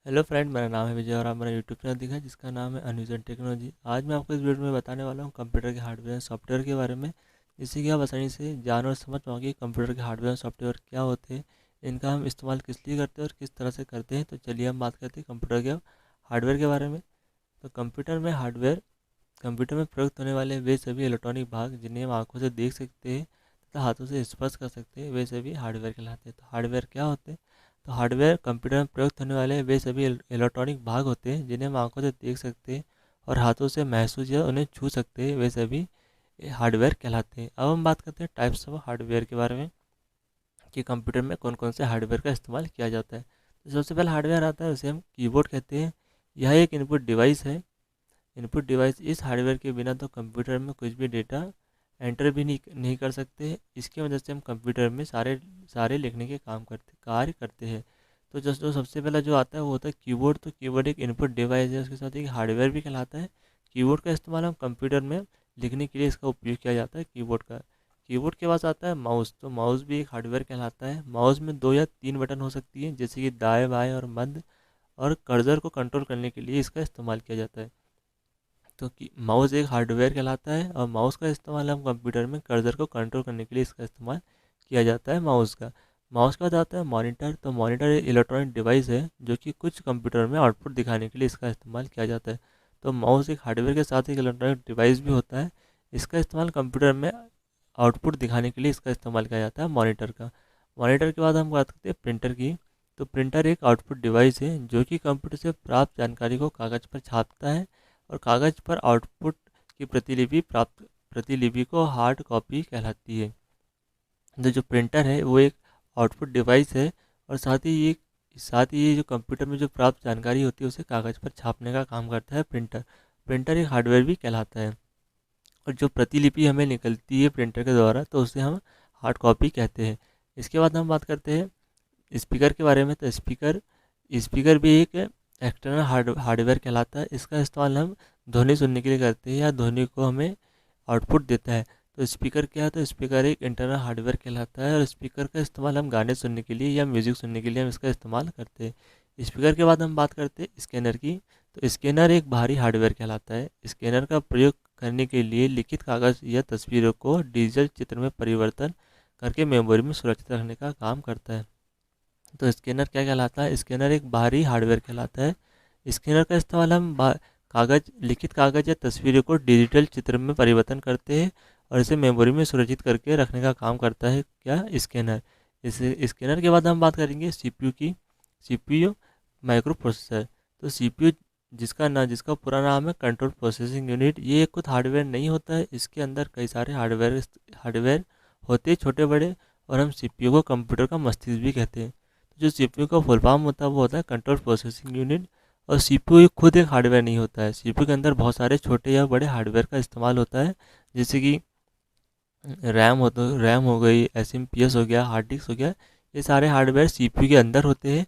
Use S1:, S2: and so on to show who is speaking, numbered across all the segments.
S1: Hello friend, मेरा नाम है विजय और आप मेरा यूट्यूब चैनल दिखा जिसका नाम है अनविजन टेक्नोलॉजी। आज मैं आपको इस वीडियो में बताने वाला हूँ कंप्यूटर के हार्डवेयर और सॉफ्टवेयर के बारे में, जिससे कि आप आसानी से जान और समझ पाओगे कि कंप्यूटर के हार्डवेयर और सॉफ्टवेयर क्या होते हैं, इनका हम इस्तेमाल किस लिए करते हैं और किस तरह से करते हैं। तो चलिए हम बात करते हैं कंप्यूटर के हार्डवेयर के बारे में। तो कंप्यूटर में प्रयुक्त होने वाले वे सभी इलेक्ट्रॉनिक भाग जिन्हें हम आंखों से देख सकते हैं तथा हाथों से स्पर्श कर सकते हैं, वे सभी हार्डवेयर कहलाते हैं। तो हार्डवेयर क्या होते हैं? तो हार्डवेयर कंप्यूटर में प्रयुक्त होने वाले वे सभी इलेक्ट्रॉनिक भाग होते हैं जिन्हें हम आंखों से देख सकते हैं और हाथों से महसूस या उन्हें छू सकते हैं, वे सभी हार्डवेयर कहलाते हैं। अब हम बात करते हैं टाइप्स ऑफ हार्डवेयर के बारे में कि कंप्यूटर में कौन कौन से हार्डवेयर का इस्तेमाल किया जाता है। तो सबसे पहला हार्डवेयर आता है, उसे हम कीबोर्ड कहते हैं। यह एक इनपुट डिवाइस है। इनपुट डिवाइस इस हार्डवेयर के बिना तो कंप्यूटर में कुछ भी डेटा एंटर भी नहीं कर सकते। इसकी वजह से हम कंप्यूटर में सारे सारे लिखने के कार्य करते हैं। तो जो सबसे पहला जो आता है वो होता है कीबोर्ड। तो कीबोर्ड एक इनपुट डिवाइस है, उसके साथ एक हार्डवेयर भी कहलाता है। कीबोर्ड का इस्तेमाल हम कंप्यूटर में लिखने के लिए इसका उपयोग किया जाता है कीबोर्ड का। कीबोर्ड के पास आता है माउस। तो माउस भी एक हार्डवेयर कहलाता है। माउस में 2 या 3 बटन हो सकती हैं, जैसे कि दाएं बाएं और मध्य, और कर्सर को कंट्रोल करने के लिए इसका इस्तेमाल किया जाता है। तो कि माउस एक हार्डवेयर कहलाता है और माउस का इस्तेमाल हम कंप्यूटर में कर्सर को कंट्रोल करने के लिए इसका इस्तेमाल किया जाता है माउस का। माउस के बाद आता है मॉनिटर। तो मॉनिटर एक इलेक्ट्रॉनिक डिवाइस है जो कि कुछ कंप्यूटर में आउटपुट दिखाने के लिए इसका इस्तेमाल किया जाता है। तो माउस एक हार्डवेयर के साथ एक इलेक्ट्रॉनिक डिवाइस भी होता है। इसका इस्तेमाल कंप्यूटर में आउटपुट दिखाने के लिए इसका इस्तेमाल किया जाता है मॉनिटर का। मॉनिटर के बाद हम बात करते हैं प्रिंटर की। तो प्रिंटर एक आउटपुट डिवाइस है जो कि कंप्यूटर से प्राप्त जानकारी को कागज़ पर छापता है और कागज़ पर आउटपुट की प्रतिलिपि को हार्ड कॉपी कहलाती है। तो जो प्रिंटर है वो एक आउटपुट डिवाइस है और साथ ही ये जो कंप्यूटर में जो प्राप्त जानकारी होती है उसे कागज़ पर छापने का काम करता है प्रिंटर। प्रिंटर एक हार्डवेयर भी कहलाता है। और जो प्रतिलिपि हमें निकलती है प्रिंटर के द्वारा तो उसे हम हार्ड कॉपी कहते हैं। इसके बाद हम बात करते हैं स्पीकर के बारे में। तो स्पीकर भी एक एक्सटर्नल हार्डवेयर कहलाता है। इसका इस्तेमाल हम ध्वनि सुनने के लिए करते हैं या ध्वनि को हमें आउटपुट देता है। तो स्पीकर क्या है? तो स्पीकर एक इंटरनल हार्डवेयर कहलाता है और स्पीकर का इस्तेमाल हम गाने सुनने के लिए या म्यूज़िक सुनने के लिए हम इसका इस्तेमाल करते हैं। स्पीकर के बाद हम बात करते हैं स्कैनर की। तो स्कैनर एक बाहरी हार्डवेयर कहलाता है। स्कैनर का प्रयोग करने के लिए लिखित कागज़ या तस्वीरों को डिजिटल चित्र में परिवर्तन करके मेमोरी में सुरक्षित रखने का काम करता है। तो स्कैनर क्या कहलाता है? स्कैनर एक बाहरी हार्डवेयर कहलाता है। स्कैनर का इस्तेमाल हम लिखित कागज़ या तस्वीरों को डिजिटल चित्र में परिवर्तन करते हैं और इसे मेमोरी में सुरक्षित करके रखने का काम करता है क्या? स्कैनर। इस स्कैनर के बाद हम बात करेंगे सीपीयू की। CPU micro processor. तो सीपीयू जिसका पूरा नाम है कंट्रोल प्रोसेसिंग यूनिट, ये खुद हार्डवेयर नहीं होता है। इसके अंदर कई सारे हार्डवेयर होते हैं छोटे बड़े, और हम सीपीयू को कंप्यूटर का मस्तिष्क भी कहते हैं। तो जो सीपीयू का फुल फॉर्म होता है वो होता है कंट्रोल प्रोसेसिंग यूनिट। और सीपीयू खुद एक हार्डवेयर नहीं होता है। सीपीयू के अंदर बहुत सारे छोटे या बड़े हार्डवेयर का इस्तेमाल होता है, जैसे कि रैम हो गई, एसएमपीएस हो गया, हार्ड डिस्क हो गया। ये सारे हार्डवेयर सीपीयू के अंदर होते हैं।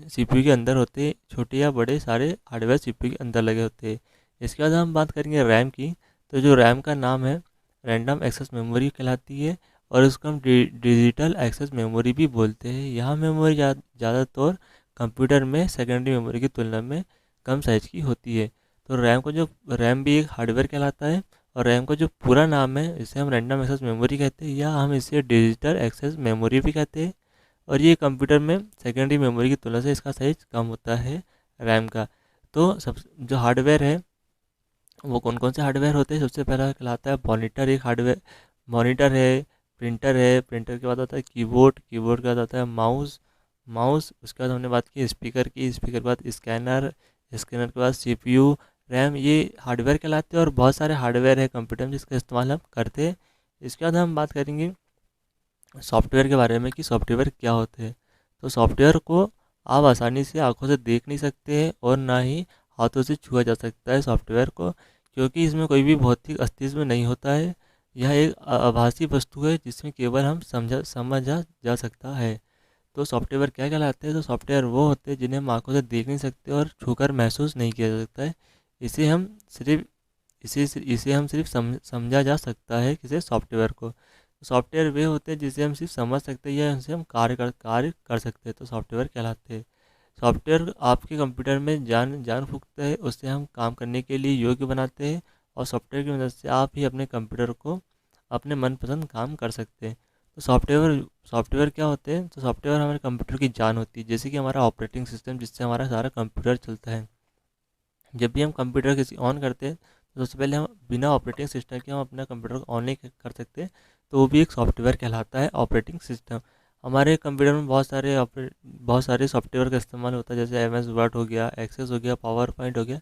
S1: सीपीयू के अंदर होते हैं, छोटे या बड़े सारे हार्डवेयर सीपीयू के अंदर लगे होते हैं। इसके बाद हम बात करेंगे रैम की। तो जो रैम का नाम है रैंडम एक्सेस मेमोरी कहलाती है और इसको हम डिजिटल एक्सेस मेमोरी भी बोलते हैं। यह मेमोरी ज़्यादातर कंप्यूटर में सेकेंडरी मेमोरी की तुलना में कम साइज की होती है। तो रैम भी एक हार्डवेयर कहलाता है और रैम का जो पूरा नाम है इसे हम रैंडम एक्सेस मेमोरी कहते हैं या हम इसे डिजिटल एक्सेस मेमोरी भी कहते हैं। और ये कंप्यूटर में सेकेंडरी मेमोरी की तुलना से इसका साइज कम होता है रैम का। तो सब जो हार्डवेयर है वो कौन कौन से हार्डवेयर होते हैं? सबसे पहला कहलाता है मॉनिटर। एक हार्डवेयर मॉनिटर है। प्रिंटर के बाद आता है कीबोर्ड के बाद आता है माउस उसके बाद हमने बात की स्पीकर के बाद स्कैनर के बाद सीपीयू, रैम, ये हार्डवेयर कहलाते हैं। और बहुत सारे हार्डवेयर है कंप्यूटर में जिसका इस्तेमाल हम करते हैं। इसके बाद हम बात करेंगे सॉफ्टवेयर के बारे में कि सॉफ्टवेयर क्या होते हैं। तो सॉफ्टवेयर को आप आसानी से आंखों से देख नहीं सकते हैं और ना ही हाथों से छुआ जा सकता है सॉफ्टवेयर को, क्योंकि इसमें कोई भी भौतिक अस्तित्व नहीं होता है। यह एक आभासी वस्तु है जिसमें केवल हम समझा जा सकता है। तो सॉफ्टवेयर क्या कहलाते हैं? तो सॉफ्टवेयर वो होते हैं जिन्हें हम आंखों से देख नहीं सकते और छूकर महसूस नहीं किया जा सकता है। इसे हम सिर्फ इसे हम सिर्फ समझा जा सकता है किसी सॉफ्टवेयर को। सॉफ्टवेयर वे होते हैं जिसे हम सिर्फ समझ सकते हैं या उनसे हम कार्य कर सकते हैं, तो सॉफ्टवेयर कहलाते हैं। सॉफ्टवेयर आपके कंप्यूटर में जान जान फूंकता है, उससे हम काम करने के लिए योग्य बनाते हैं, और सॉफ्टवेयर की मदद से आप ही अपने कंप्यूटर को अपने मनपसंद काम कर सकते हैं। तो सॉफ्टवेयर सॉफ्टवेयर क्या होते हैं? तो सॉफ्टवेयर हमारे कंप्यूटर की जान होती है, जैसे कि हमारा ऑपरेटिंग सिस्टम, जिससे हमारा सारा कंप्यूटर चलता है। जब भी हम कंप्यूटर किसी ऑन करते हैं तो सबसे पहले हम बिना ऑपरेटिंग सिस्टम के हम अपना कंप्यूटर को ऑन नहीं कर सकते, तो वो भी एक सॉफ्टवेयर कहलाता है, ऑपरेटिंग सिस्टम। हमारे कंप्यूटर में बहुत सारे सॉफ्टवेयर का इस्तेमाल होता है, जैसे एम एस वर्ड हो गया, एक्सेस हो गया, पावर पॉइंट हो गया।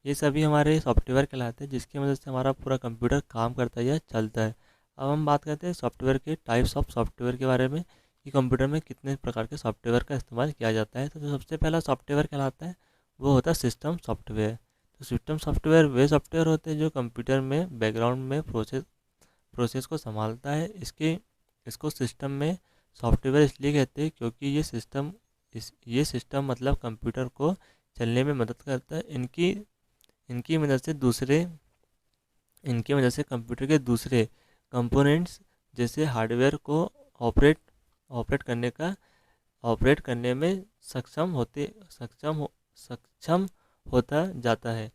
S1: ये सभी हमारे सॉफ्टवेयर कहलाते हैं, जिसकी मदद से हमारा पूरा कंप्यूटर काम करता है या चलता है। अब हम बात करते हैं सॉफ्टवेयर के टाइप्स ऑफ सॉफ्टवेयर के बारे में, कि कंप्यूटर में कितने प्रकार के सॉफ्टवेयर का इस्तेमाल किया जाता है। तो जो सबसे पहला सॉफ्टवेयर कहलाता है वो होता है सिस्टम सॉफ्टवेयर। तो सिस्टम सॉफ्टवेयर वे सॉफ्टवेयर होते हैं जो कंप्यूटर में बैकग्राउंड में प्रोसेस को संभालता है। इसको सिस्टम में सॉफ्टवेयर इसलिए कहते हैं क्योंकि ये सिस्टम मतलब कंप्यूटर को चलने में मदद करता है। इनकी मदद से कंप्यूटर के दूसरे कंपोनेंट्स जैसे हार्डवेयर को ऑपरेट ऑपरेट करने का ऑपरेट करने में सक्षम होता जाता है।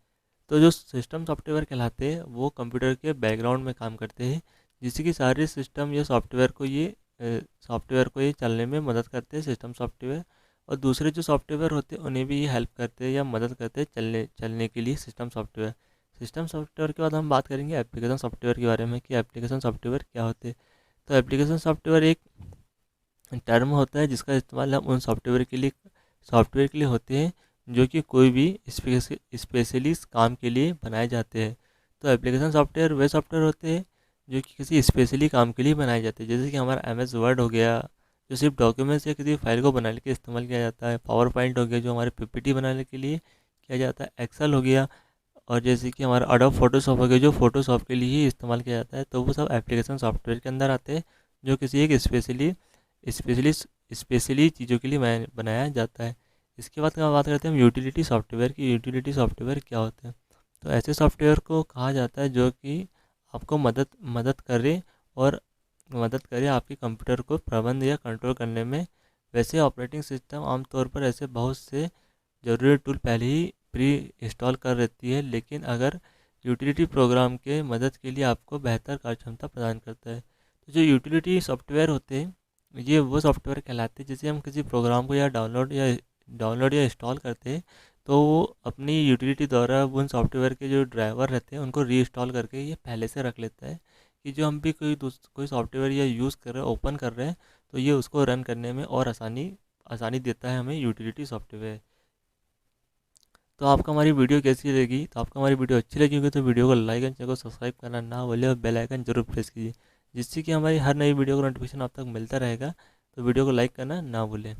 S1: तो जो सिस्टम सॉफ्टवेयर कहलाते हैं वो कंप्यूटर के बैकग्राउंड में काम करते हैं, जिससे कि सारे सिस्टम या सॉफ्टवेयर को ये चलने में मदद करते हैं, सिस्टम सॉफ्टवेयर। और दूसरे जो सॉफ्टवेयर होते हैं उन्हें भी ये हेल्प करते हैं या मदद करते हैं चलने के लिए, सिस्टम सॉफ्टवेयर के बाद हम बात करेंगे एप्लीकेशन सॉफ्टवेयर के बारे में, कि एप्लीकेशन सॉफ्टवेयर क्या होते हैं। तो एप्लीकेशन सॉफ्टवेयर एक टर्म होता है जिसका इस्तेमाल हम उन सॉफ्टवेयर के लिए होते हैं जो कि कोई भी स्पेशलिस्ट काम के लिए बनाए जाते हैं। तो एप्लीकेशन सॉफ्टवेयर वे सॉफ्टवेयर होते हैं जो कि किसी स्पेशली काम के लिए बनाए जाते हैं, जैसे कि हमारा एम एस वर्ड हो गया, जो सिर्फ डॉक्यूमेंट्स या किसी फाइल को बनाने के लिए इस्तेमाल किया जाता है। पावर पॉइंट हो गया जो हमारे पीपीटी बनाने के लिए किया जाता है। एक्सेल हो गया, और जैसे कि हमारा अडोब फोटोशॉप हो गया जो फोटोशॉप के लिए ही इस्तेमाल किया जाता है। तो वो सब एप्लीकेशन सॉफ्टवेयर के अंदर आते हैं, जो किसी एक स्पेशली चीज़ों के लिए बनाया जाता है। इसके बाद हम बात करते हैं यूटिलिटी सॉफ्टवेयर की। यूटिलिटी सॉफ्टवेयर क्या होते हैं? तो ऐसे सॉफ्टवेयर को कहा जाता है जो कि आपको मदद करे और मदद करे आपके कंप्यूटर को प्रबंध या कंट्रोल करने में। वैसे ऑपरेटिंग सिस्टम आमतौर पर ऐसे बहुत से ज़रूरी टूल पहले ही प्री इंस्टॉल कर रहती है, लेकिन अगर यूटिलिटी प्रोग्राम के मदद के लिए आपको बेहतर कार्यक्षमता प्रदान करता है। तो जो यूटिलिटी सॉफ्टवेयर होते हैं ये वो सॉफ्टवेयर कहलाते हैं जिसे हम किसी प्रोग्राम को या डाउनलोड या इंस्टॉल करते हैं, तो वो अपनी यूटिलिटी द्वारा उन सॉफ्टवेयर के जो ड्राइवर रहते हैं उनको रीइंस्टॉल करके ये पहले से रख लेता है, कि जो हम भी कोई सॉफ्टवेयर या यूज़ कर रहे हैं, ओपन कर रहे हैं, तो ये उसको रन करने में और आसानी देता है हमें यूटिलिटी सॉफ्टवेयर। तो आपको हमारी वीडियो कैसी लगी? तो आपको हमारी वीडियो अच्छी लगी होगी तो वीडियो को लाइक एंड चैनल को सब्सक्राइब करना ना भूलें, और बेल आइकन जरूर प्रेस कीजिए, जिससे कि हमारी हर नई वीडियो का नोटिफिकेशन आप तक मिलता रहेगा। तो वीडियो को लाइक करना ना भूलें।